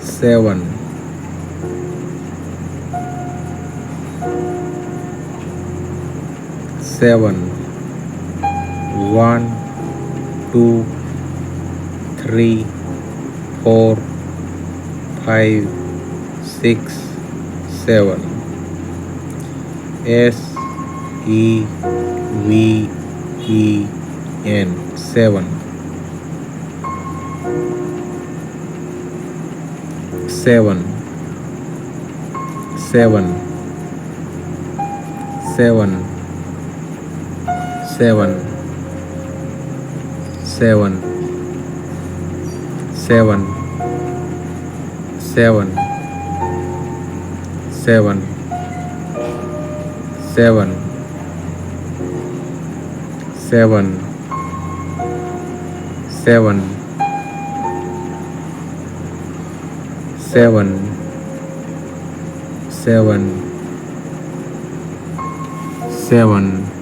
seven, seven, one, two, three, four, five, six, seven. S E V E N, seven, seven, seven, seven, seven, seven, seven, seven, seven, seven, seven, seven, seven, seven, seven.